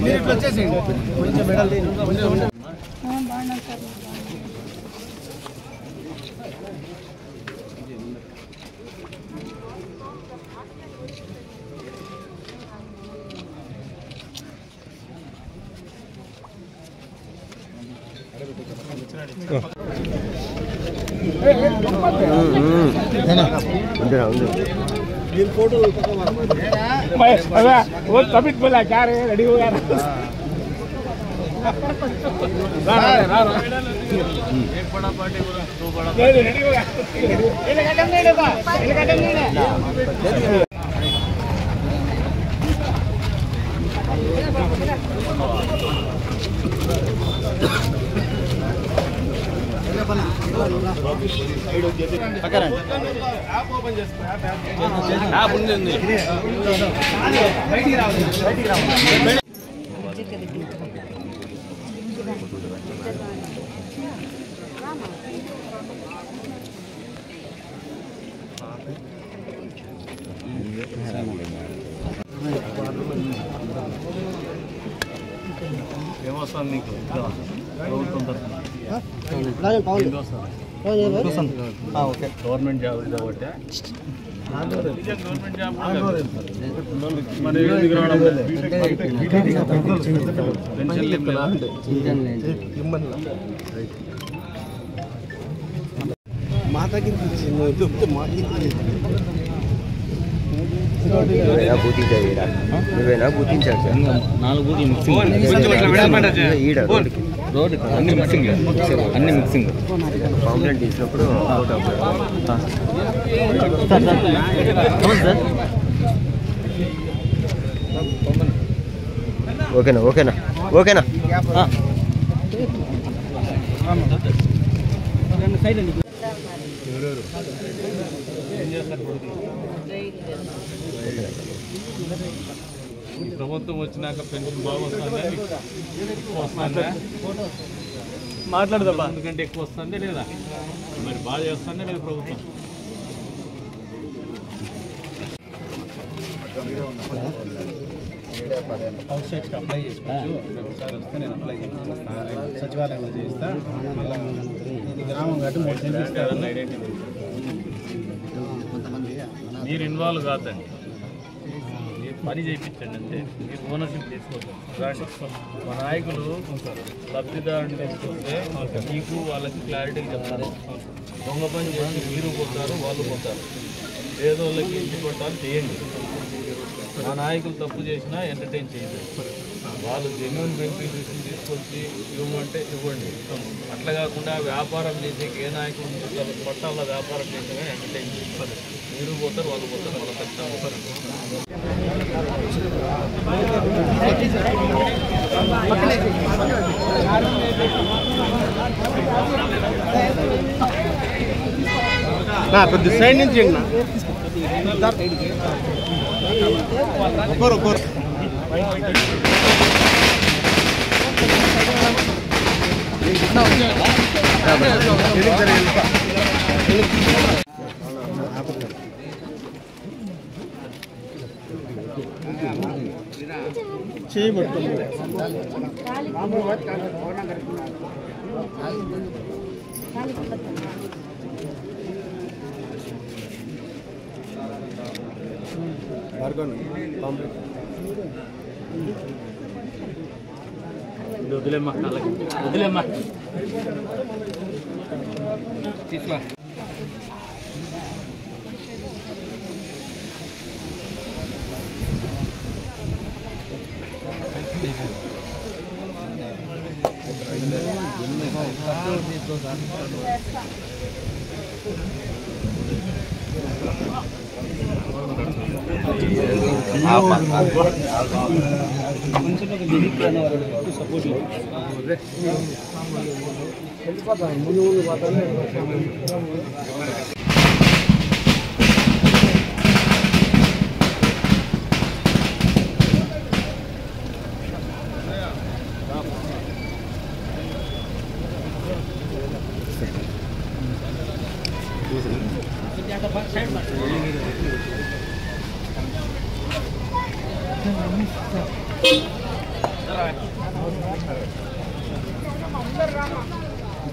మీరు ఇట్లా వచ్చేసేయండి కొంచెం మెడల్ బాగున్నాను సార్ वो तभी बोला क्या रे रेडी हो गया एक बड़ा पार्टी बोला दो बड़ा रेडी हो गया ఏమొస్తుంది నీకు ప్రభుత్వం తరఫున ఓకే గవర్నమెంట్ జాబ్ కాబట్టి గవర్నమెంట్ జాబ్ మాతాకి నువ్వేనా బూతించాడు సార్ 4 బూతులు మిక్సింగ్ రోడ్ అన్ని మిక్సింగ్ కాంప్లైంట్ ఇచ్చినప్పుడు అవుట్ ఓకేనా ఓకేనా ఓకేనా ప్రభుత్వం వచ్చినాక పెన్షన్ బాగా వస్తుందా మాట్లాడదా ఎందుకంటే ఎక్కువ వస్తుందే లేదా మరి బాగా చేస్తుందే లేదా ప్రభుత్వం అవుట్ సైడ్స్కి అప్లై చేసుకోవచ్చు ఒకసారి వస్తే నేను అప్లై చేస్తాను సచివాలయంలో చేస్తా మళ్ళీ గ్రామం కాబట్టి 3 సెంట్లు ఇస్తారన్న ఐడెంటిటీ మీరు ఇన్వాల్వ్ కాదండి పని చేయించండి అంతే మీరు ఓనర్షిప్ తీసుకోవద్దు మా నాయకులు లబ్ధిదారుని తీసుకొస్తే మీకు వాళ్ళకి క్లారిటీగా చెప్తారు దొంగ పని చేసి మీరు పోతారు వాళ్ళు పోతారు పేదోళ్ళకి ఇంటి కొట్టాలు చేయండి మా నాయకులు తప్పు చేసినా ఎంటర్టైన్ చేయండి వాళ్ళు జెన్యున్ బెనిఫిషియరీస్ని తీసుకొచ్చి ఇవ్వమంటే ఇవ్వండి అట్లా కాకుండా వ్యాపారం చేసే ఏ నాయకులు పట్టాల వ్యాపారం చేసినా ఎంటర్టైన్ చేస్తారు మీరు పోతారు వాళ్ళు పోతారు వాళ్ళ ఖచ్చితంగా కొద్ది సైడ్ నుంచి ఒకరు చేయబడుతుంది వదిలేమ్మా వదిలేమ్మా తీసుకురా సపోర్ట్ ముందు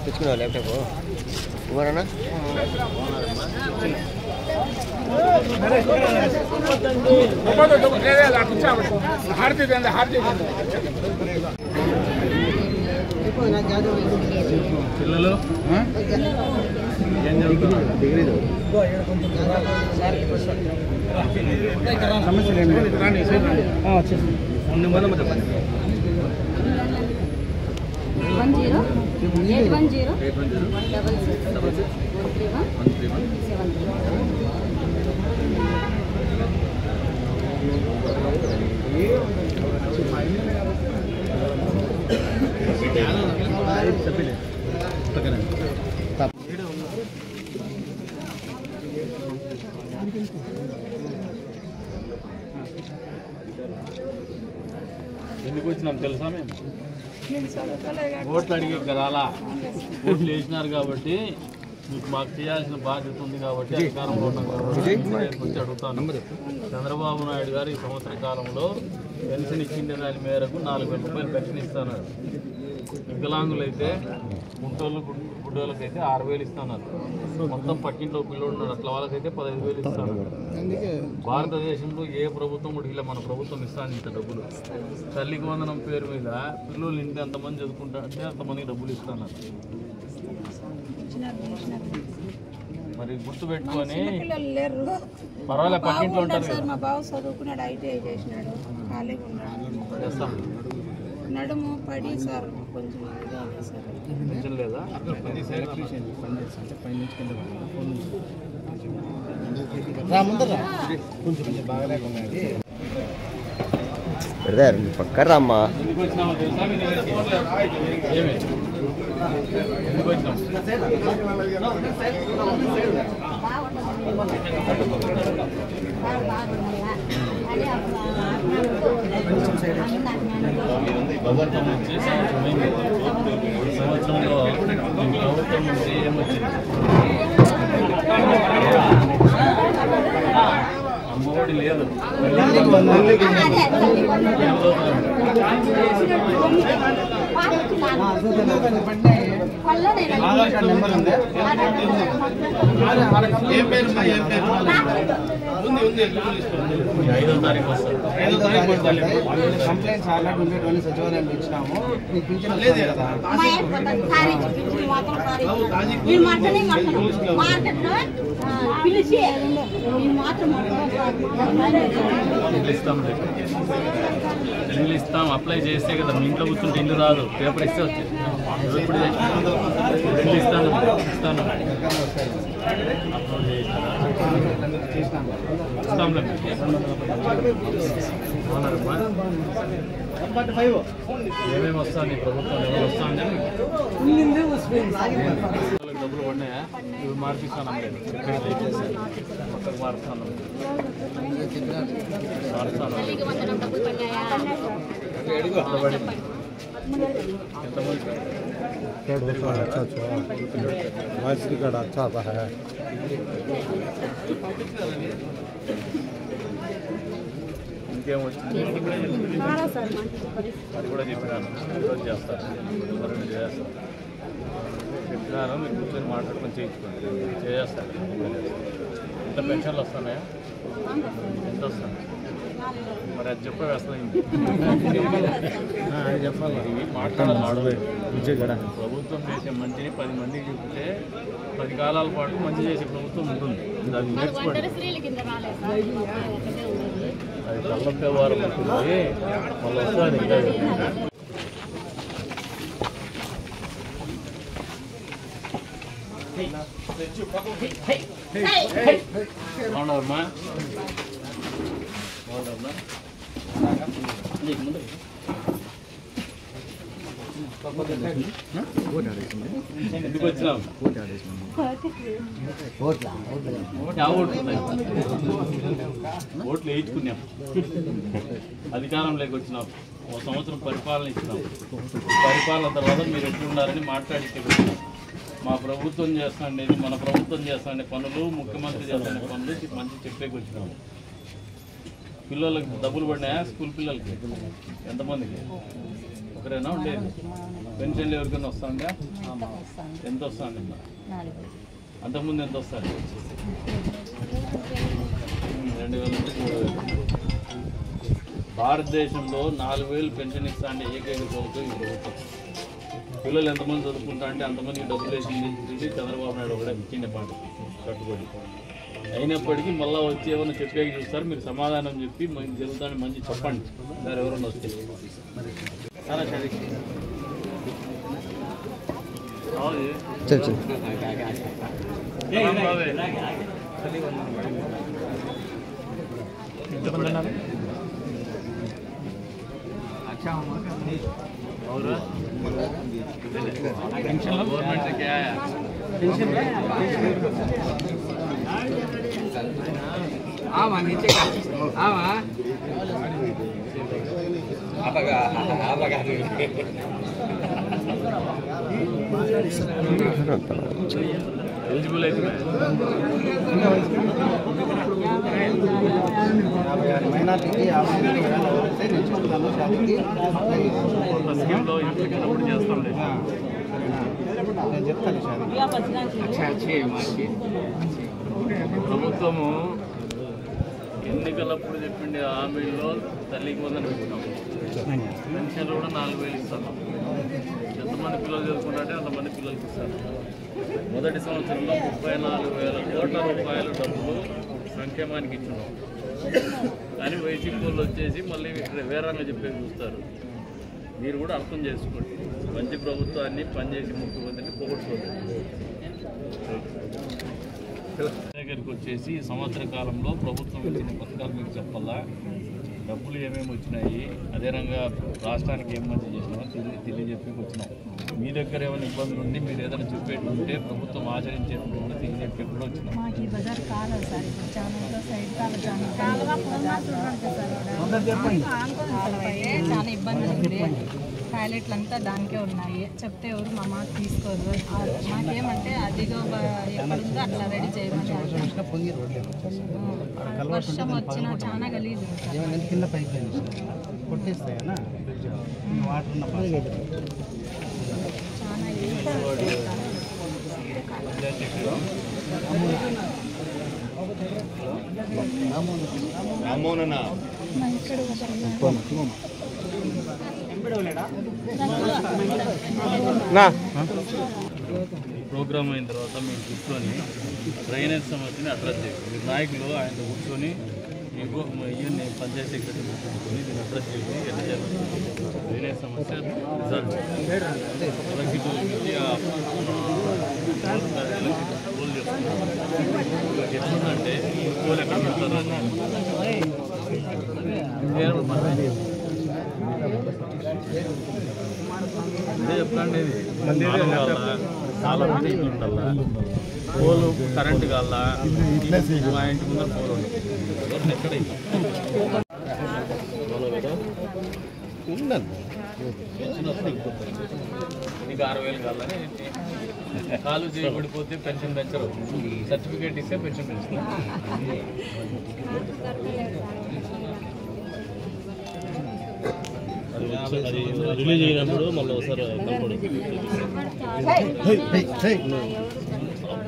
తెచ్చుకున్నావు ల్యాప్టాప్ ఇవ్వరన్నా పిల్లలు ఏం చదువుతున్నారు? డిగ్రీ సమస్యలు ఏమి లేదు. 10. ఎందుకు వచ్చినాం తెలుసా మేము? ఓట్లు అడిగి రాలా, ఓట్లు వేసినారు కాబట్టి మీకు మాకు చేయాల్సిన బాధ్యత ఉంది కాబట్టి అధికారంలో ఉన్నాం కాబట్టి వచ్చి అడుగుతాను. చంద్రబాబు నాయుడు గారు ఈ సంవత్సర కాలంలో పెన్షన్ ఇచ్చిండే దాని మేరకు 4,000 రూపాయలు పెన్షన్ ఇస్తున్నారు. వికలాంగులైతే గుడ్డోళ్ళకైతే 6,000 ఇస్తున్నారు. మొత్తం పక్కింట్లో పిల్లోడు అట్లా వాళ్ళకైతే 15,000 ఇస్తున్నారు. భారతదేశంలో ఏ ప్రభుత్వం కూడా ఇలా మన ప్రభుత్వం ఇస్తాను ఇంత డబ్బులు. తల్లికి వందనం పేరు మీద పిల్లలు ఇంటి ఎంతమంది చదువుకుంటా అంటే అంతమందికి డబ్బులు ఇస్తున్నారు. మరి గుర్తు పెట్టుకొని పర్వాలే పక్కింట్లో ఉంటారు కదా. మా బావ చదువుకున్నాడు, ఐటీఐ చేసినాడు, ఖాళీగా ఉన్నాడు, నడుము పడి సార్ కొంచెం పెన్షన్ లేదా? కొంచెం బాగలేకున్నది. పక్క రామ్మా ఎందుకు వచ్చినామో తెలుసా? ఏమి ఎందుకు వచ్చినాం? ప్రభుత్వం వచ్చి సంవత్సరంలో ప్రభుత్వం నుంచి ఏమొచ్చింది? అమ్మఒడి లేదు. ఆధార్ కార్డు నెంబర్ ఉంది. ఏం పేరు? ఉంది. 5వ తారీఖు వస్తారు. 5వ తారీఖు కంప్లైంట్స్ ఆల్రెడీ ఉండేటువంటి సచివాలయం ఇచ్చినాము. నీకు పింఛన్ లేదు కదా? ఇల్లు ఇస్తాం, అప్లై చేస్తే కదా. మీ ఇంట్లో కూర్చుంటే ఇల్లు రాదు, పేపర్ ఇస్తే వచ్చేది. ఇప్పుడు ఇల్లు ఇస్తాను. ఏమేమి వస్తుంది ప్రభుత్వం? ఎవరు వస్తుంది? డబ్బులు పడినాయా? ఇవి మార్పిస్తాను. పక్కకు మారుస్తాను. ఇంకేం వచ్చింది? అది కూడా చెప్పినాను. ఈరోజు చేస్తాను, రెండు చేస్తాను. చెప్పినాను, మీరు కూర్చొని మాట్లాడుకొని చేయించుకోండి. చేస్తాను. ఎంత పెన్షన్లు వస్తున్నాయా? ఎంత వస్తాయి? మరి అది చెప్పే వేస్తాయి. చెప్పాలి, మాట్లాడాలి. ప్రభుత్వం చేసే మంచిని 10 మందికి చెప్తే 10 కాలాల పాటు మంచి చేసే ప్రభుత్వం ఉంటుంది. దాన్ని నేర్చుకోండి. అది కళ్ళొప్పే వారం ఉంటుంది, మళ్ళీ వస్తుంది. బాగున్నారమ్మా? ఎందుకు వచ్చినాం? ఓట్లు వేయించుకున్నాం, అధికారంలోకి వచ్చినాం, 1 సంవత్సరం పరిపాలన ఇచ్చినాం. పరిపాలన తర్వాత మీరు ఎట్లున్నారని మాట్లాడితే మా ప్రభుత్వం చేస్తాండి, మన ప్రభుత్వం చేస్తాండి పనులు, ముఖ్యమంత్రి చేస్తాండి పనులు మంచి చెప్పేకి వచ్చినాము. పిల్లలకి డబ్బులు పడినాయా? స్కూల్ పిల్లలకి ఎంతమందికి? ఒకరేనా ఉండేది? పెన్షన్లు ఎవరికైనా వస్తుందా? ఎంత వస్తుంది? అంతకుముందు ఎంత వస్తుంది? 2000 నుంచి 3000. భారతదేశంలో 4000 పెన్షన్ ఇస్తా అంటే ఏకైక ప్రభుత్వం ఈ ప్రభుత్వం. పిల్లలు ఎంతమంది చదువుకుంటా అంటే అంతమందికి డబ్బులు వేసింది చంద్రబాబు నాయుడు ఒకటే చిన్న పాట కట్టుబడి. అయినప్పటికీ మళ్ళీ వచ్చి ఏమైనా చెప్పేకి చూస్తారు. మీరు సమాధానం చెప్పి మంచి జరుగుతానని మంచి చెప్పండి. దాని ఎవరైనా వస్తే गवर्नमेंट से क्या है? आवा नीचे आवा एलिजिबल స్కీమ్లో ఇంటికి చేస్తాంలే. ప్రభుత్వము ఎన్నికలప్పుడు చెప్పిండే హామీల్లో తల్లికి వందన పెట్టుకున్నాము. పెన్షన్లు కూడా 4000 ఇస్తాను. ఎంతమంది పిల్లలు చదువుకుంటే అంతమంది పిల్లలకి ఇస్తారు. మొదటి సంవత్సరంలో 34,000 కోట్ల రూపాయల డబ్బులు సంక్షేమానికి ఇచ్చినాం. కానీ వైసీపీ వాళ్ళు వచ్చేసి మళ్ళీ వేరంగా చెప్పేసి చూస్తారు. మీరు కూడా అర్థం చేసుకోండి. మంచి ప్రభుత్వాన్ని పనిచేసి ముఖ్యమంత్రిని పొగొట్టుకోండి. దగ్గరికి వచ్చేసి ఈ సంవత్సర కాలంలో ప్రభుత్వం ఇచ్చిన పథకాలు మీకు చెప్పాలా, డబ్బులు ఏమేమి వచ్చినాయి, అదే రంగా రాష్ట్రానికి ఏం మంచి చేసినామో తెలియజెప్పేకి వచ్చినాం. మీ దగ్గర ఏమైనా ఇబ్బందులు ఉండి మీరు ఏదైనా చెప్పేటి ఉంటే ప్రభుత్వం ఆచరించేటప్పుడు కూడా తెలియజెప్పేకి కూడా వచ్చినాం. చాలా ఇబ్బందులు ఉంది. టాయిలెట్లు అంతా దానికే ఉన్నాయి. చెప్తే ఎవరు మా మాట తీసుకోరు. మాకేమంటే అదిగో ఎక్కడుందో అట్లా రెడీ చేయమన్నారు. వర్షం వచ్చినా చాలా గలీజ్ కింద పైకి కొట్టేస్తాయన్నా వాటర్ ప్రోగ్రామ్ అయిన తర్వాత మీరు కూర్చొని డ్రైనేజ్ సమస్యని అడ్రస్ చేయండి. మీరు నాయకులు ఆయనతో కూర్చొని మీకు ఇవన్నీ పంచాయతీ సెక్రటరీ కూర్చొని దీన్ని అడ్రస్ చేసి ఎట్లా జరుగుతుంది డ్రైనేజ్ సమస్య రిజల్ట్ పోల్ చేస్తున్నారు. ఎట్లుందంటే పోల్ ఎక్కడ పెడతారు అదే చెప్తాండి. చాలా ఉండాలా పోలు కరెంటు కావాలా మా ఇంటి ముందర పోలు ఎక్కడైతే నీకు 6,000 కావాలని కాలు చేయబడిపోతే పెన్షన్ పెంచరు. సర్టిఫికేట్ ఇస్తే పెన్షన్ పెంచుతారు. అది రిలీజ్ అయినప్పుడు మళ్ళీ ఒకసారి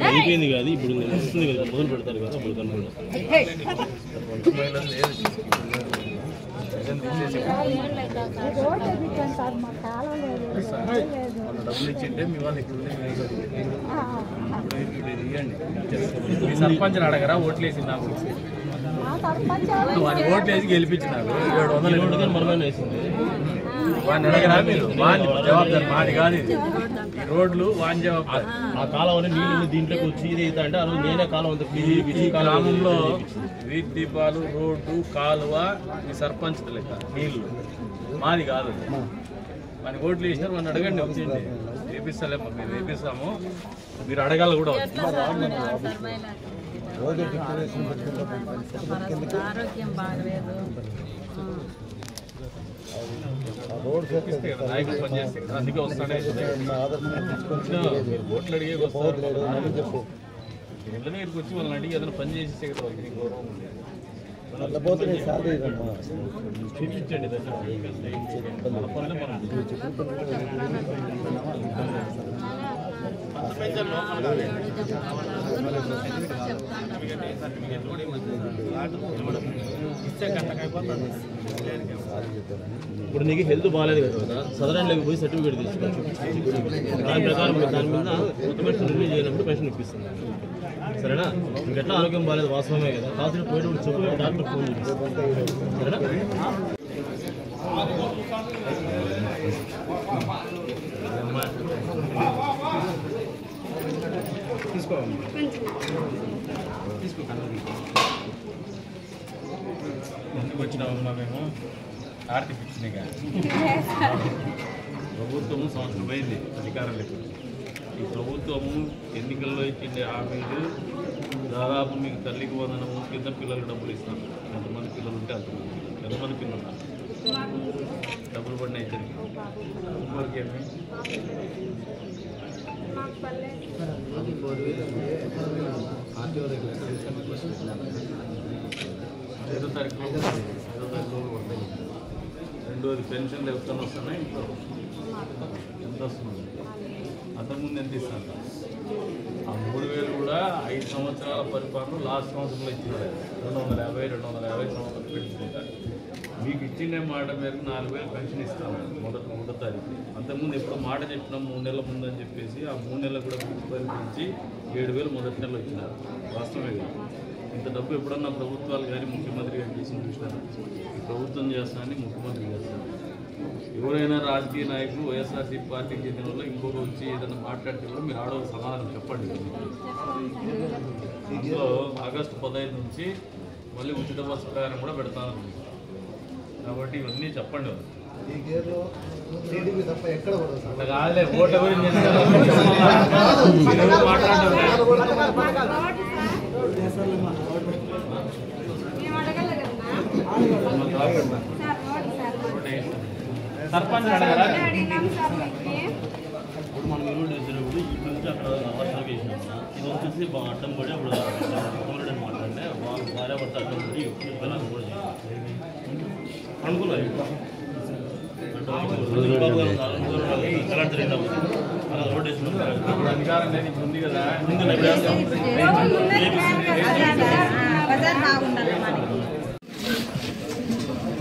అయిపోయింది కాదు. ఇప్పుడు వస్తుంది కదా, మొదలు పెడతారు కదా, అప్పుడు కనపడదు. డబ్బులు ఇచ్చింటే మీ వాళ్ళు ఇక్కడ ఇవ్వండి. సర్పంచ్ని అడగరా? ఓట్లేసి నాకు వాడిని ఓట్లేసి గెలిపించినారు. 700 మనమే వేసింది. వాడిని అడగరా మీరు? వాడిని జవాబుదారు మాది కాదు. ఇది రోడ్లు వాని జవాబుదారు. ఆ కాలువని నీళ్ళు దీంట్లోకి వచ్చి ఇది అవుతా అంటే అది నేనే కాలువ గ్రామంలో వీధి దీపాలు, రోడ్డు, కాలువ ఈ సర్పంచ్ లెక్క నీళ్లు మాది కాదు. వాడిని ఓట్లు వేసినారు. వాడిని అడగండి, వచ్చింది వేపిస్తలేమ్మా, మేము వేపిస్తాము. మీరు అడగాలి కూడా. ఆరోగ్యం బాగలేదు. చూపిస్తే కదా నాయకులు పనిచేస్తే కదా, అందుకే వస్తానే ఓట్లు అడిగే వస్తారు. దగ్గరికి వచ్చి వాళ్ళని అడిగి ఏదైనా పని చేసేస్తే కదా వాళ్ళకి గౌరవం ఉంది. చూపించండి మన పనులు మనం ఇప్పుడు నీకు హెల్త్ బాగాలేదు కదా, సదరన్లోకి పోయి సర్టిఫికేట్ తీసుకోవచ్చు. దాని ప్రకారం దాని మీద కొత్త పెన్షన్ రిలీజ్ అయినప్పుడు పెన్షన్ ఇప్పిస్తుంది. సరేనా? మీకు ఎట్లా ఆరోగ్యం బాగాలేదు వాస్తవమే కదా, కాసిన పోయేటప్పుడు చెప్పు, డాక్టర్ ఫోన్ చేపిస్తాను. సరేనా? ఎందుకు వచ్చినామమ్మా మేము ఆర్థిక ఇచ్చినాక ప్రభుత్వము సంవత్సరం అయింది అధికారంలోకి. ఈ ప్రభుత్వము ఎన్నికల్లో ఇచ్చిండే హామీలు దాదాపు మీకు తల్లికి వందనము కింద పిల్లలకు డబ్బులు ఇస్తాను. ఎంతమంది పిల్లలు ఉంటే అంతమంది, ఎంతమంది పిల్లలు ఉన్నారు డబ్బులు పడిన ఇద్దరికి ఇంకొకరికి ఏమి 5వ తారీఖులో పడతాయి. రెండోది పెన్షన్లు ఎవరికైనా వస్తున్నాయి, ఎంత వస్తుంది? అంతకుముందు ఎంత ఇస్తాను? ఆ 3000 కూడా 5 సంవత్సరాల పరిపాలన లాస్ట్ సంవత్సరంలో ఇచ్చినారు. 250 సంవత్సరాలు పెట్టుకుంటారు. మీకు ఇచ్చిన మాట మేరకు 4000 పెన్షన్ ఇస్తాను మొదటి తారీఖు. అంతకుముందు ఎప్పుడు మాట చెప్పినాం 3 నెలల ముందు అని చెప్పేసి ఆ 3 నెలలు కూడా పెంచి 7000 మొదటి నెలలో ఇచ్చినారు. వాస్తవమే కదా. ఇంత డబ్బు ఎప్పుడన్నా ప్రభుత్వాలు కానీ ముఖ్యమంత్రి గారు చేసి చూసినారు. ఈ ప్రభుత్వం చేస్తానని ముఖ్యమంత్రి చేస్తారు. ఎవరైనా రాజకీయ నాయకులు వైఎస్ఆర్సీ పార్టీకి చెందిన వాళ్ళు ఇంకొక వచ్చి ఏదైనా మాట్లాడితే కూడా మీరు ఆడో సమాధానం చెప్పండి. ఇందులో ఆగస్టు 15 నుంచి మళ్ళీ ఉచిత బస్సు ప్రయాణం కూడా పెడతాను. కాబట్టి ఇవన్నీ చెప్పండి. అట్లా కాదులే, ఓట్ల గురించి సర్పంచ్ అడగరా? ఇప్పుడు మనం ఇల్లు చేసినప్పుడు ఇటు నుంచి అక్కడ వర్షాలు వేసినాం. ఇది వచ్చేసి అడ్డం పడి అప్పుడు కోమరెడ్డి మాట్లాడితే భార్య భర్త అడ్డం పడి పిల్లలు కూడా అనుకున్నారు. రోడ్ వేసిన అధికారం లేదు, ఇప్పుడు ఉంది కదా.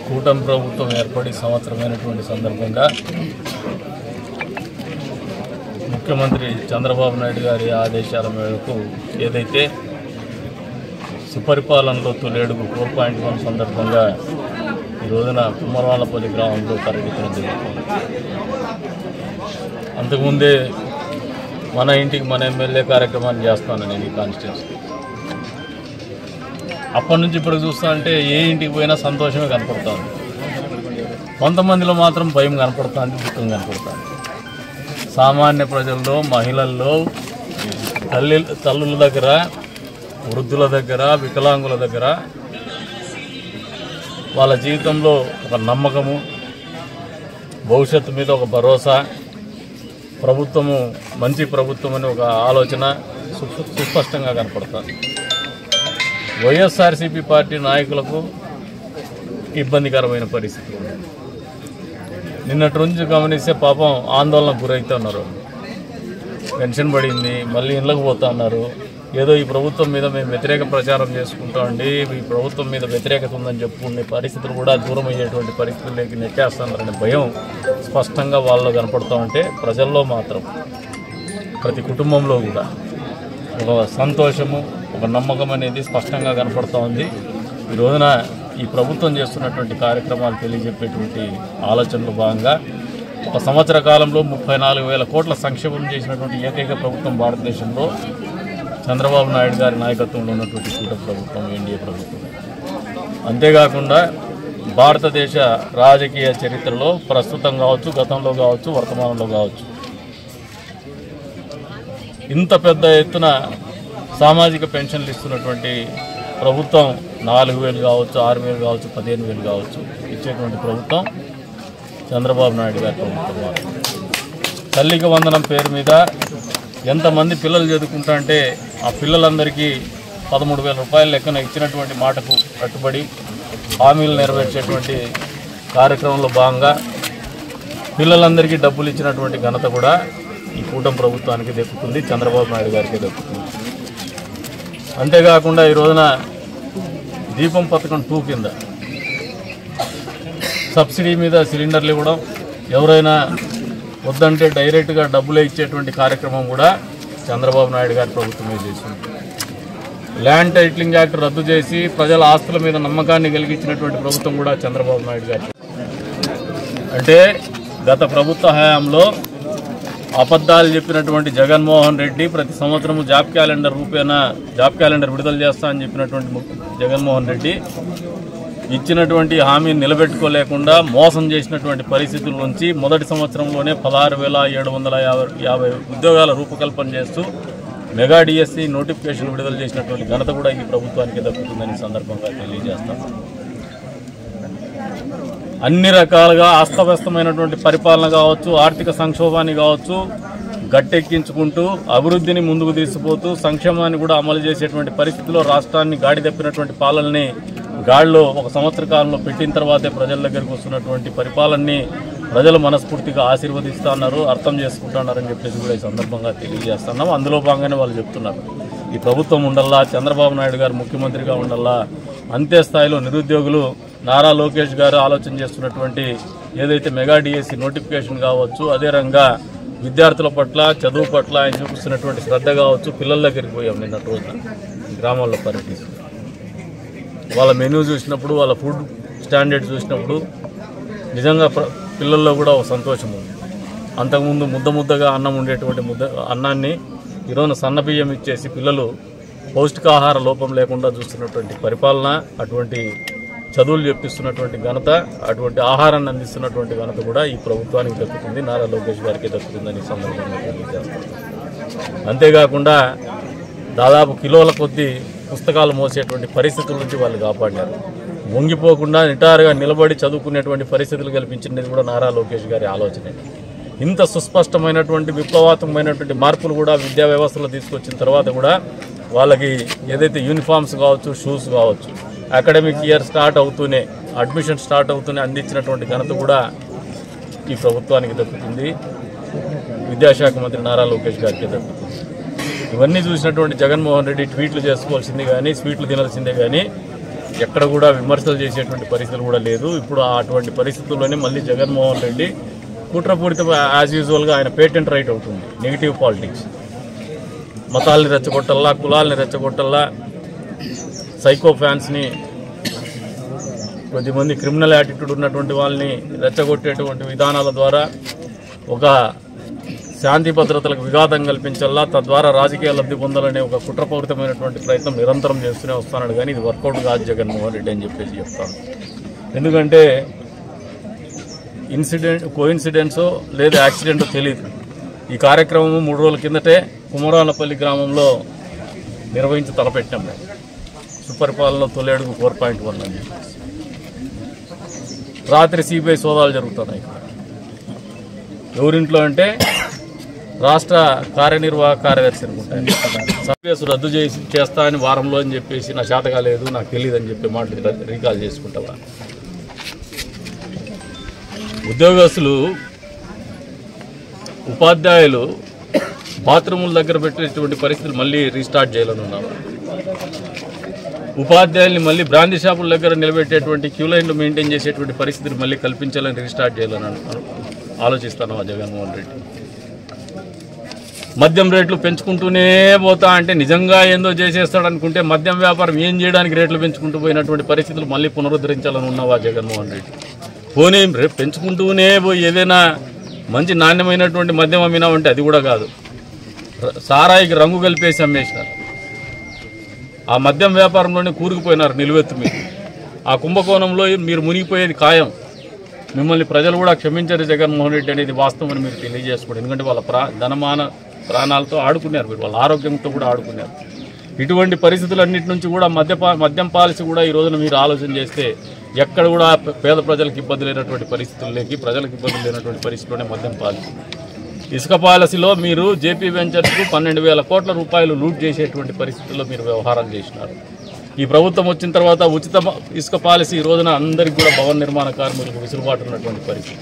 కూటమి ప్రభుత్వం ఏర్పడి సంవత్సరమైనటువంటి సందర్భంగా ముఖ్యమంత్రి చంద్రబాబు నాయుడు గారి ఆదేశాల మేరకు ఏదైతే సుపరిపాలనలో తొలేడుగు 4.1 సందర్భంగా ఈ రోజున కుమ్మరవాళ్ళపల్లి గ్రామంలో పర్యటించడం జరుగుతుంది. అంతకుముందే మన ఇంటికి మన ఎమ్మెల్యే కార్యక్రమాన్ని చేస్తాను నేను ఈ కాన్స్టిట్యూన్సీ. అప్పటి నుంచి ఇప్పుడు చూస్తా అంటే ఏ ఇంటికి పోయినా సంతోషమే కనపడుతుంది. కొంతమందిలో మాత్రం భయం కనపడుతుంది, దుఃఖం కనపడుతుంది. సామాన్య ప్రజల్లో, మహిళల్లో, తల్లుల దగ్గర, వృద్ధుల దగ్గర, వికలాంగుల దగ్గర వాళ్ళ జీవితంలో ఒక నమ్మకము, భవిష్యత్తు మీద ఒక భరోసా, ప్రభుత్వము మంచి ప్రభుత్వం అని ఒక ఆలోచన సుస్పష్టంగా కనపడుతుంది. వైఎస్ఆర్సీపీ పార్టీ నాయకులకు ఇబ్బందికరమైన పరిస్థితి. నిన్నటి నుంచి గమనిస్తే పాపం ఆందోళనకు గురవుతున్నారు. పెన్షన్ పడింది, మళ్ళీ ఇళ్ళకు పోతా ఉన్నారు. ఏదో ఈ ప్రభుత్వం మీద మేము వ్యతిరేక ప్రచారం చేసుకుంటామండి, ఈ ప్రభుత్వం మీద వ్యతిరేకత ఉందని చెప్పుకునే పరిస్థితులు కూడా దూరం అయ్యేటువంటి పరిస్థితుల్లోకి నెట్టేస్తున్నారనే భయం స్పష్టంగా వాళ్ళలో కనపడుతూ ఉంటే, ప్రజల్లో మాత్రం ప్రతి కుటుంబంలో కూడా ఒక సంతోషము, ఒక నమ్మకం అనేది స్పష్టంగా కనపడుతూ ఉంది. ఈ రోజున ఈ ప్రభుత్వం చేస్తున్నటువంటి కార్యక్రమాలు తెలియజెప్పేటువంటి ఆలోచనలో భాగంగా ఒక సంవత్సర కాలంలో 34,000 కోట్ల సంక్షేమం చేసినటువంటి ఏకైక ప్రభుత్వం భారతదేశంలో చంద్రబాబు నాయుడు గారి నాయకత్వంలో ఉన్నటువంటి కూటమి ప్రభుత్వం, ఎన్డీఏ ప్రభుత్వం. అంతేకాకుండా భారతదేశ రాజకీయ చరిత్రలో ప్రస్తుతం కావచ్చు, గతంలో కావచ్చు, వర్తమానంలో కావచ్చు ఇంత పెద్ద ఎత్తున సామాజిక పెన్షన్లు ఇస్తున్నటువంటి ప్రభుత్వం 4,000 కావచ్చు, 6,000 కావచ్చు, 15,000 కావచ్చు ఇచ్చేటువంటి ప్రభుత్వం చంద్రబాబు నాయుడు గారి ప్రభుత్వం. తల్లికి వందనం పేరు మీద ఎంతమంది పిల్లలు చదువుకుంటా అంటే ఆ పిల్లలందరికీ 13,000 రూపాయల లెక్కన ఇచ్చినటువంటి మాటకు కట్టుబడి హామీలు నెరవేర్చేటువంటి కార్యక్రమంలో భాగంగా పిల్లలందరికీ డబ్బులు ఇచ్చినటువంటి ఘనత కూడా ఈ కూటమి ప్రభుత్వానికి దక్కుతుంది, చంద్రబాబు నాయుడు గారికి దక్కుతుంది. అంతేకాకుండా ఈ రోజున దీపం పథకం 2 కింద సబ్సిడీ మీద సిలిండర్లు ఇవ్వడం, ఎవరైనా వద్దంటే డైరెక్ట్గా డబ్బులే ఇచ్చేటువంటి కార్యక్రమం కూడా చంద్రబాబు నాయుడు గారి ప్రభుత్వమే చేసింది. ల్యాండ్ టైటిలింగ్ యాక్ట్ రద్దు చేసి ప్రజల ఆస్తుల మీద నమ్మకాన్ని కలిగించినటువంటి ప్రభుత్వం కూడా చంద్రబాబు నాయుడు గారు. అంటే గత ప్రభుత్వ హయాంలో అబద్ధాలు చెప్పినటువంటి జగన్మోహన్ రెడ్డి ప్రతి సంవత్సరం జాబ్ క్యాలెండర్ విడుదల చేస్తా అని చెప్పినటువంటి జగన్మోహన్ రెడ్డి ఇచ్చినటువంటి హామీని నిలబెట్టుకోలేకుండా మోసం చేసినటువంటి పరిస్థితుల నుంచి మొదటి సంవత్సరంలోనే 16,750 ఉద్యోగాల రూపకల్పన చేస్తూ మెగా డిఎస్సి నోటిఫికేషన్ విడుదల చేసినటువంటి ఘనత కూడా ఈ ప్రభుత్వానికి దక్కుతుందని సందర్భంగా తెలియజేస్తాం. అన్ని రకాలుగా అస్తవ్యస్తమైనటువంటి పరిపాలన కావచ్చు, ఆర్థిక సంక్షోభాన్ని కావచ్చు గట్టెక్కించుకుంటూ అభివృద్ధిని ముందుకు తీసుకుపోతూ సంక్షేమాన్ని కూడా అమలు చేసేటువంటి పరిస్థితిలో రాష్ట్రాన్ని గాడి తప్పినటువంటి పాలనని గాడిలో 1 సంవత్సర కాలంలో పెట్టిన తర్వాతే ప్రజల దగ్గరికి వస్తున్నటువంటి పరిపాలనని ప్రజలు మనస్ఫూర్తిగా ఆశీర్వదిస్తున్నారు, అర్థం చేసుకుంటున్నారని చెప్పేసి కూడా ఈ సందర్భంగా తెలియజేస్తున్నాం. అందులో భాగంగానే వాళ్ళు చెప్తున్నారు, ఈ ప్రభుత్వం ఉండాలా, చంద్రబాబు నాయుడు గారు ముఖ్యమంత్రిగా ఉండాలా, అంతే స్థాయిలో నిరుద్యోగులు నారా లోకేష్ గారు ఆలోచన చేస్తున్నటువంటి ఏదైతే మెగా డిఎస్సి నోటిఫికేషన్ కావచ్చు, అదే రంగా విద్యార్థుల పట్ల చదువు పట్ల ఆయన చూపిస్తున్నటువంటి శ్రద్ధ కావచ్చు. పిల్లల దగ్గరికి పోయాం నిన్నటి రోజున గ్రామాల్లో పర్యటిస్తూ, వాళ్ళ మెనూ చూసినప్పుడు, వాళ్ళ ఫుడ్ స్టాండర్డ్ చూసినప్పుడు నిజంగా పిల్లల్లో కూడా ఒక సంతోషం ఉంది. అంతకుముందు ముద్దగా అన్నం ఉండేటువంటి అన్నాన్ని ఈరోజు సన్నబియ్యం ఇచ్చేసి పిల్లలు పౌష్టికాహార లోపం లేకుండా చూస్తున్నటువంటి పరిపాలన, అటువంటి చదువులు చెప్పిస్తున్నటువంటి ఘనత, అటువంటి ఆహారాన్ని అందిస్తున్నటువంటి ఘనత కూడా ఈ ప్రభుత్వానికి దక్కుతుంది, నారా లోకేష్ గారికి దక్కుతుందని సందర్భంగా తెలియజేస్తారు. అంతేకాకుండా దాదాపు కిలోల కొద్దీ పుస్తకాలు మోసేటువంటి పరిస్థితుల నుంచి వాళ్ళు కాపాడినారు. వంగిపోకుండా నిటారుగా నిలబడి చదువుకునేటువంటి పరిస్థితులు కల్పించినది కూడా నారా లోకేష్ గారి ఆలోచనే. ఇంత సుస్పష్టమైనటువంటి విప్లవాత్మకమైనటువంటి మార్పులు కూడా విద్యా వ్యవస్థలో తీసుకొచ్చిన తర్వాత కూడా వాళ్ళకి ఏదైతే యూనిఫామ్స్ కావచ్చు, షూస్ కావచ్చు, అకాడమిక్ ఇయర్ స్టార్ట్ అవుతూనే, అడ్మిషన్ స్టార్ట్ అవుతూనే అందించినటువంటి ఘనత కూడా ఈ ప్రభుత్వానికి దక్కుతుంది, విద్యాశాఖ మంత్రి నారా లోకేష్ గారికి దక్కుతుంది. ఇవన్నీ చూసినటువంటి జగన్మోహన్ రెడ్డి ట్వీట్లు చేసుకోవాల్సిందే కానీ, స్వీట్లు తినాల్సిందే కానీ ఎక్కడ కూడా విమర్శలు చేసేటువంటి పరిస్థితులు కూడా లేదు. ఇప్పుడు అటువంటి పరిస్థితుల్లోనే మళ్ళీ జగన్మోహన్ రెడ్డి కుట్రపూరిత యాజ్ యూజువల్గా ఆయన పేటెంట్ రైట్ అవుతుంది నెగిటివ్ పాలిటిక్స్. మతాల్ని రెచ్చగొట్టల్లా, కులాలని రెచ్చగొట్టల్లా, సైకో ఫ్యాన్స్ని, కొద్దిమంది క్రిమినల్ యాటిట్యూడ్ ఉన్నటువంటి వాళ్ళని రెచ్చగొట్టేటువంటి విధానాల ద్వారా ఒక శాంతి భద్రతలకు విఘాతం కల్పించాలా, తద్వారా రాజకీయ లబ్ధి పొందాలనే ఒక కుట్రపూరితమైనటువంటి ప్రయత్నం నిరంతరం చేస్తూనే వస్తున్నాడు. కానీ ఇది వర్కౌట్ కాదు జగన్మోహన్ రెడ్డి అని చెప్పేసి చెప్తాను. ఎందుకంటే కోఇన్సిడెన్సో లేదా యాక్సిడెంటో తెలియదు. ఈ కార్యక్రమం 3 రోజుల కిందటే కుమరాలపల్లి గ్రామంలో నిర్వహించి తలపెట్టాం. సుపరిపాలన తొలి అడుగు 4.1 అని రాత్రి సిబిఐ సోదాలు జరుగుతున్నాయి. ఎవరింట్లో అంటే రాష్ట్ర కార్యనిర్వాహక కార్యదర్శి అనుకుంటాను. సర్వీస్ రద్దు చేస్తా అని వారంలో అని చెప్పేసి నా చేత కాలేదు, నాకు తెలియదు అని చెప్పి మాటలు రీకాల్ చేసుకుంటావా? ఉద్యోగస్తులు, ఉపాధ్యాయులు బాత్రూముల దగ్గర పెట్టేటువంటి పరిస్థితులు మళ్ళీ రీస్టార్ట్ చేయాలని ఉన్నాము. ఉపాధ్యాయుల్ని మళ్ళీ బ్రాందీ షాపుల దగ్గర నిలబెట్టేటువంటి క్యూ లైన్లు మెయింటైన్ చేసేటువంటి పరిస్థితులు మళ్ళీ కల్పించాలని రీస్టార్ట్ చేయాలని ఆలోచిస్తాను జగన్మోహన్ రెడ్డి. మద్యం రేట్లు పెంచుకుంటూనే పోతా అంటే నిజంగా ఏందో చేసేస్తాడు అనుకుంటే మద్యం వ్యాపారం ఏం చేయడానికి రేట్లు పెంచుకుంటూ పోయినటువంటి పరిస్థితులు మళ్ళీ పునరుద్ధరించాలని ఉన్నావా జగన్మోహన్ రెడ్డి? పోనీ రేపు పెంచుకుంటూనే పోయి ఏదైనా మంచి నాణ్యమైనటువంటి మద్యం అమ్మినామంటే అది కూడా కాదు, సారాయికి రంగు కలిపేసి అమ్మేసినారు. ఆ మద్యం వ్యాపారంలోనే కూరుకుపోయినారు నిలువెత్తు మీరు. ఆ కుంభకోణంలో మీరు మునిగిపోయేది ఖాయం. మిమ్మల్ని ప్రజలు కూడా క్షమించారు జగన్మోహన్ రెడ్డి అనేది వాస్తవం అని మీరు తెలియజేసుకోండి. ఎందుకంటే వాళ్ళ ధనమాన ప్రాణాలతో ఆడుకున్నారు, మీరు వాళ్ళ ఆరోగ్యంతో కూడా ఆడుకున్నారు. ఇటువంటి పరిస్థితులన్నిటి నుంచి కూడా మద్యం పాలసీ కూడా ఈ రోజున మీరు ఆలోచన చేస్తే ఎక్కడ కూడా పేద ప్రజలకు ఇబ్బంది లేనటువంటి పరిస్థితుల్లోకి ప్రజలకు ఇబ్బంది లేనటువంటి పరిస్థితుల్లోనే మద్యం పాలసీ. ఇసుక పాలసీలో మీరు జేపీ వెంచర్స్కు 12,000 కోట్ల రూపాయలు లూట్ చేసేటువంటి పరిస్థితుల్లో మీరు వ్యవహారం చేసినారు. ఈ ప్రభుత్వం వచ్చిన తర్వాత ఉచిత ఇసుక పాలసీ ఈ రోజున అందరికీ కూడా భవన నిర్మాణ కార్మికులకు వెసులుబాటు ఉన్నటువంటి పరిస్థితి.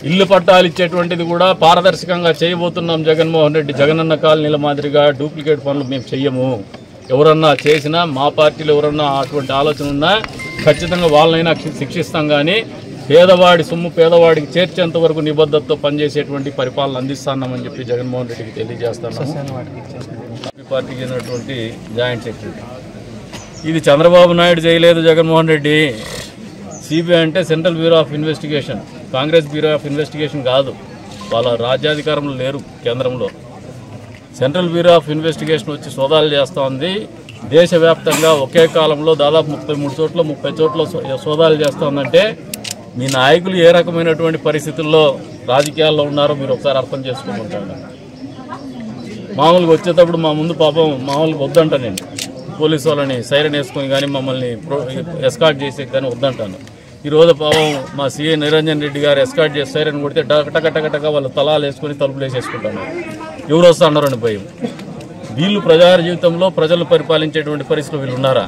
ఇల్లు పట్టాలు ఇచ్చేటువంటిది కూడా పారదర్శకంగా చేయబోతున్నాం. జగన్మోహన్ రెడ్డి జగనన్న కాలనీల మాదిరిగా డూప్లికేట్ పనులు మేము చెయ్యము. ఎవరన్నా చేసినా మా పార్టీలో ఎవరన్నా అటువంటి ఆలోచన ఉన్నా ఖచ్చితంగా వాళ్ళనైనా శిక్షిస్తాం. కానీ పేదవాడి సొమ్ము పేదవాడికి చేర్చేంత వరకు నిబద్ధతతో పనిచేసేటువంటి పరిపాలన అందిస్తున్నామని చెప్పి జగన్మోహన్ రెడ్డికి తెలియజేస్తున్నాము. పార్టీకి చెందినటువంటి జాయింట్ సెక్రటరీ. ఇది చంద్రబాబు నాయుడు చేయలేదు, జగన్మోహన్ రెడ్డి. సిబిఐ అంటే central bureau of investigation, Congress bureau of investigation కాదు. వాళ్ళ రాజ్యాధికారంలో లేరు కేంద్రంలో. సెంట్రల్ బ్యూరో ఆఫ్ ఇన్వెస్టిగేషన్ వచ్చి సోదాలు చేస్తూ ఉంది. దేశవ్యాప్తంగా ఒకే కాలంలో దాదాపు 33 చోట్ల 30 చోట్ల సోదాలు చేస్తూ ఉందంటే మీ నాయకులు ఏ రకమైనటువంటి పరిస్థితుల్లో రాజకీయాల్లో ఉన్నారో మీరు ఒకసారి అర్థం చేసుకోమంటాను. మామూలుగా వచ్చేటప్పుడు మా ముందు పాపం మామూలుగా వద్దంట, నేను పోలీసు వాళ్ళని సైరన్ వేసుకొని కానీ మమ్మల్ని ఎస్కార్ట్ చేసే కానీ వద్దంటాను. ఈరోజు పాపం మా సీఏ నిరంజన్ రెడ్డి గారు ఎస్కార్ట్ చేసి సైరన్ కొడితే టకటకటక వాళ్ళు తలాలు వేసుకొని తలుపులు వేసేసుకుంటాను. ఎవరు వస్తా అన్నారని భయం. వీళ్ళు ప్రజా జీవితంలో ప్రజలు పరిపాలించేటువంటి పరిస్థితులు వీళ్ళు ఉన్నారా?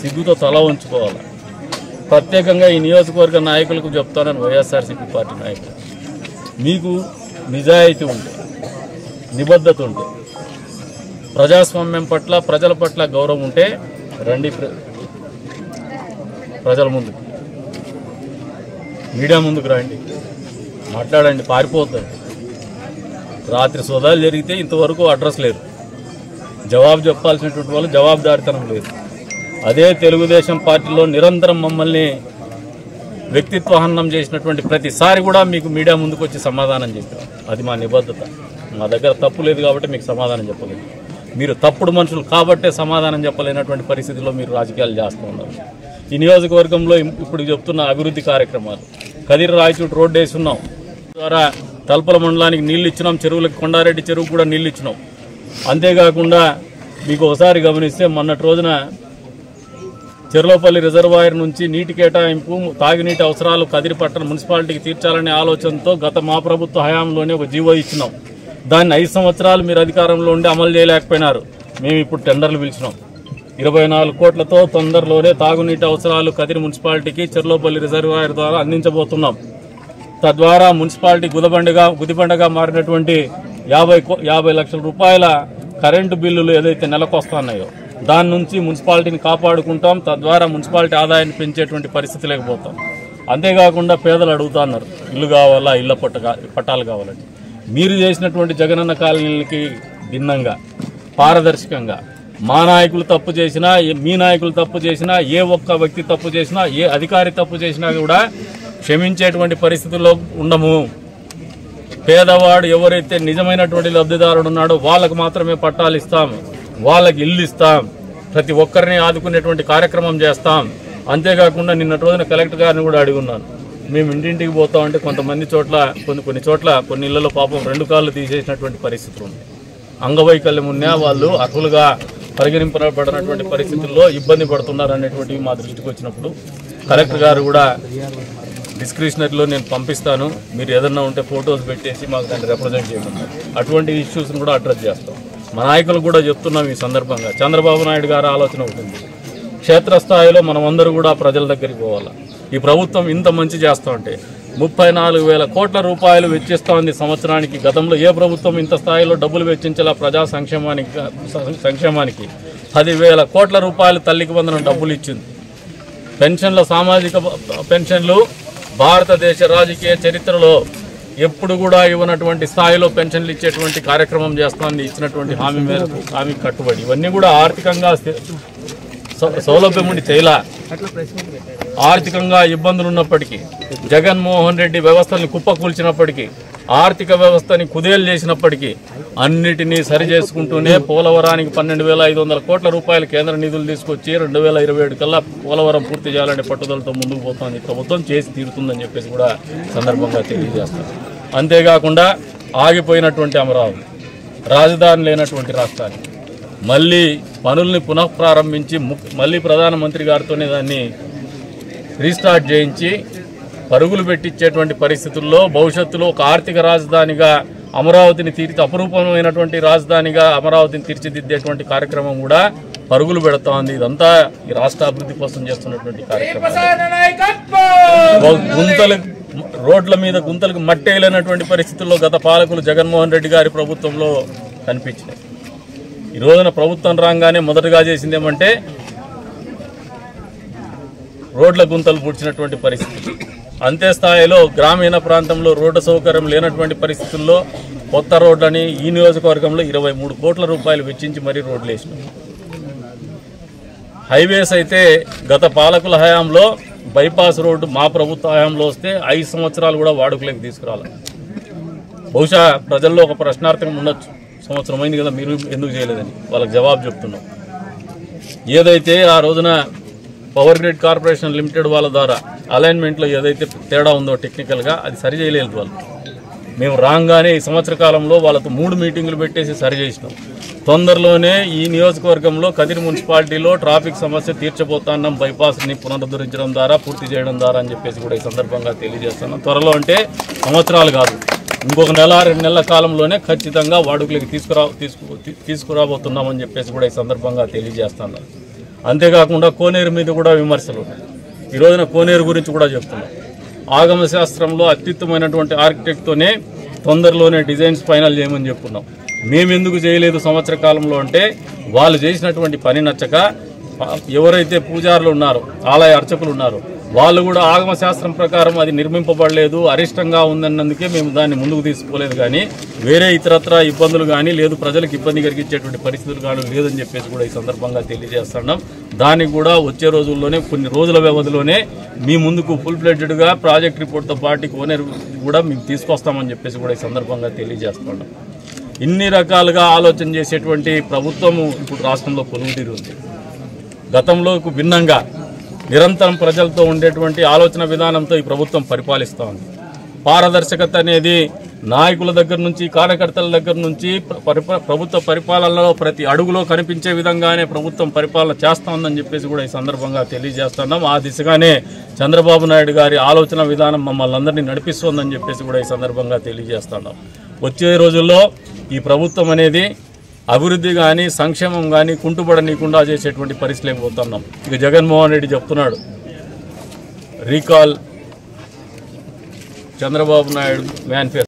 సిగ్గుతో తల ఉంచుకోవాలి. ప్రత్యేకంగా ఈ నియోజకవర్గ నాయకులకు చెప్తానని వైఎస్ఆర్సీపీ పార్టీ నాయకులు, మీకు నిజాయితీ ఉంటే, నిబద్ధత ఉంటే, ప్రజాస్వామ్యం పట్ల ప్రజల పట్ల గౌరవం ఉంటే రండి ప్రజల ముందుకు, మీడియా ముందుకు రండి, మాట్లాడండి. పారిపోతుంది. రాత్రి సోదాలు జరిగితే ఇంతవరకు అడ్రస్ లేదు. జవాబు చెప్పాల్సినటువంటి వాళ్ళు జవాబుదారితనం లేదు. అదే తెలుగుదేశం పార్టీలో నిరంతరం మమ్మల్ని వ్యక్తిత్వ హననం చేసినటువంటి ప్రతిసారి కూడా మీకు మీడియా ముందుకు వచ్చి సమాధానం చెప్పాం. అది మా నిబద్ధత. మా దగ్గర తప్పు లేదు కాబట్టి మీకు సమాధానం చెప్పలేదు. మీరు తప్పుడు మనుషులు కాబట్టే సమాధానం చెప్పలేనటువంటి పరిస్థితిలో మీరు రాజకీయాలు చేస్తూ ఉన్నారు. ఈ నియోజకవర్గంలో ఇప్పుడు చెప్తున్న అభివృద్ధి కార్యక్రమాలు, కదిరి రాయచూటు రోడ్డు వేస్తున్నాం, ద్వారా తల్పల మండలానికి నీళ్లు ఇచ్చినాం, చెరువులకు కొండారెడ్డి చెరువు కూడా నీళ్లు ఇచ్చినాం. అంతేకాకుండా మీకు ఒకసారి గమనిస్తే మొన్నటి రోజున చెర్లోపల్లి రిజర్వాయర్ నుంచి నీటి కేటాయింపు, తాగునీటి అవసరాలు కదిరి పట్టణ మున్సిపాలిటీకి తీర్చాలనే ఆలోచనతో గత మా ప్రభుత్వ హయాంలోనే ఒక జీవో ఇచ్చినాం. దాన్ని 5 సంవత్సరాలు మీరు అధికారంలో ఉండి అమలు చేయలేకపోయినారు. మేము ఇప్పుడు టెండర్లు పిలిచినాం. 24 కోట్లతో తొందరలోనే తాగునీటి అవసరాలు కదిరి మున్సిపాలిటీకి చెర్లోపల్లి రిజర్వాయర్ ద్వారా అందించబోతున్నాం. తద్వారా మున్సిపాలిటీ గుదిబండగా మారినటువంటి 50 లక్షల రూపాయల కరెంటు బిల్లులు ఏదైతే నెలకు వస్తున్నాయో దాని నుంచి మున్సిపాలిటీని కాపాడుకుంటాం. తద్వారా మున్సిపాలిటీ ఆదాయాన్ని పెంచేటువంటి పరిస్థితి లేకపోతాం. అంతేకాకుండా పేదలు అడుగుతున్నారు ఇల్లు కావాలా, ఇళ్ల పట్టాలు కావాలని. మీరు చేసినటువంటి జగనన్న కాలనీలకి భిన్నంగా పారదర్శకంగా మా నాయకులు తప్పు చేసినా, మీ నాయకులు తప్పు చేసినా, ఏ ఒక్క వ్యక్తి తప్పు చేసినా, ఏ అధికారి తప్పు చేసినా కూడా క్షమించేటువంటి పరిస్థితుల్లో ఉండము. పేదవాడు ఎవరైతే నిజమైనటువంటి లబ్ధిదారుడు ఉన్నాడో వాళ్ళకు మాత్రమే పట్టాలు ఇస్తాం, వాళ్ళకి ఇల్లు ఇస్తాం, ప్రతి ఒక్కరిని ఆదుకునేటువంటి కార్యక్రమం చేస్తాం. అంతేకాకుండా నిన్నటి రోజున కలెక్టర్ గారిని కూడా అడిగి ఉన్నాను. మేము ఇంటింటికి పోతామంటే కొంతమంది చోట్ల కొన్ని చోట్ల కొన్ని ఇళ్లలో పాపం 2 కాళ్ళు తీసేసినటువంటి పరిస్థితులు ఉన్నాయి. అంగవైకల్యం ఉన్నా వాళ్ళు అర్హులుగా పరిగణింపబడినటువంటి పరిస్థితుల్లో ఇబ్బంది పడుతున్నారు అనేటువంటివి మా దృష్టికి వచ్చినప్పుడు కలెక్టర్ గారు కూడా డిస్క్రిప్షనరీలో నేను పంపిస్తాను, మీరు ఏదన్నా ఉంటే ఫొటోస్ పెట్టేసి మాకు దాన్ని రిప్రజెంట్ చేయమన్నారు. అటువంటి ఇష్యూస్ని కూడా అడ్రస్ చేస్తాం. మా నాయకులు కూడా చెప్తున్నాం ఈ సందర్భంగా. చంద్రబాబు నాయుడు గారి ఆలోచన ఉంటుంది, క్షేత్రస్థాయిలో మనం అందరూ కూడా ప్రజల దగ్గరికి పోవాలా. ఈ ప్రభుత్వం ఇంత మంచి చేస్తూ ఉంటే 34,000 కోట్ల రూపాయలు వెచ్చిస్తూ ఉంది సంవత్సరానికి. గతంలో ఏ ప్రభుత్వం ఇంత స్థాయిలో డబ్బులు వెచ్చించేలా ప్రజా సంక్షేమానికి 10,000 కోట్ల రూపాయలు తల్లికి వందనం డబ్బులు ఇచ్చింది. పెన్షన్ల, సామాజిక పెన్షన్లు భారతదేశ రాజకీయ చరిత్రలో ఎప్పుడు కూడా ఇవ్వనటువంటి స్థాయిలో పెన్షన్లు ఇచ్చేటువంటి కార్యక్రమం చేస్తోంది. ఇచ్చినటువంటి హామీ మేరకు హామీకి కట్టుబడి ఇవన్నీ కూడా ఆర్థికంగా సౌలభ్యం ఉండి చేయలా. ఆర్థికంగా ఇబ్బందులు ఉన్నప్పటికీ, జగన్మోహన్ రెడ్డి వ్యవస్థల్ని కుప్పకూల్చినప్పటికీ, ఆర్థిక వ్యవస్థని కుదేలు చేసినప్పటికీ అన్నిటినీ సరి చేసుకుంటూనే పోలవరానికి 12,500 కోట్ల రూపాయలు కేంద్ర నిధులు తీసుకొచ్చి 2027 కల్లా పోలవరం పూర్తి చేయాలనే పట్టుదలతో ముందుకు పోతుంది. ప్రభుత్వం చేసి తీరుతుందని చెప్పేసి కూడా సందర్భంగా తెలియజేస్తారు. అంతేకాకుండా ఆగిపోయినటువంటి అమరావతి, రాజధాని లేనటువంటి రాష్ట్రాన్ని మళ్ళీ పనుల్ని పునఃప్రారంభించి మళ్ళీ ప్రధానమంత్రి గారితోనే దాన్ని రీస్టార్ట్ చేయించి పరుగులు పెట్టించేటువంటి పరిస్థితుల్లో భవిష్యత్తులో ఒక ఆర్థిక రాజధానిగా అమరావతిని అపరూపమైనటువంటి రాజధానిగా అమరావతిని తీర్చిదిద్దేటువంటి కార్యక్రమం కూడా పరుగులు పెడతా ఉంది. ఇదంతా ఈ రాష్ట్ర అభివృద్ధి కోసం చేస్తున్నటువంటి కార్యక్రమం. రోడ్ల మీద గుంతలకు మట్టేయలేనటువంటి పరిస్థితుల్లో గత పాలకులు జగన్మోహన్ రెడ్డి గారి ప్రభుత్వంలో కనిపించినాయి. ఈ రోజున ప్రభుత్వం రాగానే మొదటగా చేసింది ఏమంటే రోడ్ల గుంతలు పూడ్చినటువంటి పరిస్థితులు. అంతే స్థాయిలో గ్రామీణ ప్రాంతంలో రోడ్డు సౌకర్యం లేనటువంటి పరిస్థితుల్లో కొత్త రోడ్లని ఈ నియోజకవర్గంలో 23 కోట్ల రూపాయలు వెచ్చించి మరీ రోడ్లు వేసినాం. హైవేస్ అయితే గత పాలకుల హయాంలో బైపాస్ రోడ్డు మా ప్రభుత్వ హయాంలో వస్తే 5 సంవత్సరాలు కూడా వాడుకలోకి తీసుకురాలి. బహుశా ప్రజల్లో ఒక ప్రశ్నార్థకం ఉండొచ్చు, సంవత్సరం అయింది కదా మీరు ఎందుకు చేయలేదని. వాళ్ళకి జవాబు చెప్తున్నాం. ఏదైతే ఆ రోజున పవర్ గ్రిడ్ కార్పొరేషన్ లిమిటెడ్ వాళ్ళ ద్వారా అలైన్మెంట్లో ఏదైతే తేడా ఉందో టెక్నికల్గా అది సరి చేయలేదు వాళ్ళు. మేము రాగానే ఈ సంవత్సర కాలంలో వాళ్ళతో 3 మీటింగులు పెట్టేసి సరి చేసినాం. తొందరలోనే ఈ నియోజకవర్గంలో కదిరి మున్సిపాలిటీలో ట్రాఫిక్ సమస్య తీర్చబోతున్నాం, బైపాస్ని పునరుద్ధరించడం ద్వారా పూర్తి చేయడం ద్వారా అని చెప్పేసి కూడా ఈ సందర్భంగా తెలియజేస్తున్నాం. త్వరలో అంటే సంవత్సరాలు కాదు, ఇంకొక 1-2 నెలల కాలంలోనే ఖచ్చితంగా వాడుకలకి తీసుకురాబోతున్నామని చెప్పేసి కూడా ఈ సందర్భంగా తెలియజేస్తున్నాం. అంతేకాకుండా కోనేరు మీద కూడా విమర్శలు ఉన్నాయి. ఈ రోజున కోనేరు గురించి కూడా చెప్తున్నాం. ఆగమ శాస్త్రంలో అత్యుత్తమైనటువంటి ఆర్కిటెక్ట్తోనే తొందరలోనే డిజైన్స్ ఫైనల్ చేయమని చెప్పుకున్నాం. మేమెందుకు చేయలేదు సంవత్సర కాలంలో అంటే వాళ్ళు చేసినటువంటి పని నచ్చక ఎవరైతే పూజారులు ఉన్నారో, ఆలయ అర్చకులు ఉన్నారో వాళ్ళు కూడా ఆగమ శాస్త్రం ప్రకారం అది నిర్మింపబడలేదు, అరిష్టంగా ఉందన్నందుకే మేము దాన్ని ముందుకు తీసుకోలేదు. కానీ వేరే ఇతరత్ర ఇబ్బందులు కానీ లేదు, ప్రజలకు ఇబ్బంది కలిగించేటువంటి పరిస్థితులు కానీ లేదని చెప్పేసి కూడా ఈ సందర్భంగా తెలియజేస్తున్నాం. దానికి కూడా వచ్చే రోజుల్లోనే కొన్ని రోజుల వ్యవధిలోనే మీ ముందుకు ఫుల్ ఫ్లెడ్జ్డ్గా ప్రాజెక్ట్ రిపోర్ట్తో పాటు కోనేరు కూడా మేము తీసుకొస్తామని చెప్పేసి కూడా ఈ సందర్భంగా తెలియజేస్తున్నాం. ఇన్ని రకాలుగా ఆలోచన చేసేటువంటి ప్రభుత్వము ఇప్పుడు రాష్ట్రంలో కొలువుదీరి ఉంది. గతంలో భిన్నంగా నిరంతరం ప్రజలతో ఉండేటువంటి ఆలోచన విధానంతో ఈ ప్రభుత్వం పరిపాలిస్తూ ఉంది. పారదర్శకత అనేది నాయకుల దగ్గర నుంచి కార్యకర్తల దగ్గర నుంచి ప్రభుత్వ పరిపాలనలో ప్రతి అడుగులో కనిపించే విధంగానే ప్రభుత్వం పరిపాలన చేస్తూ ఉందని చెప్పేసి కూడా ఈ సందర్భంగా తెలియజేస్తున్నాం. ఆ దిశగానే చంద్రబాబు నాయుడు గారి ఆలోచన విధానం మమ్మల్ని అందరినీ నడిపిస్తోందని చెప్పేసి కూడా ఈ సందర్భంగా తెలియజేస్తున్నాం. వచ్చే రోజుల్లో ఈ ప్రభుత్వం అనేది అభివృద్ధి కానీ సంక్షేమం కానీ కుంటుపడనీయకుండా చేసేటువంటి పరిస్థితులు పోతున్నాం. ఇక జగన్మోహన్ రెడ్డి చెప్తున్నాడు రీకాల్ చంద్రబాబు నాయుడు మేనిఫెస్టో.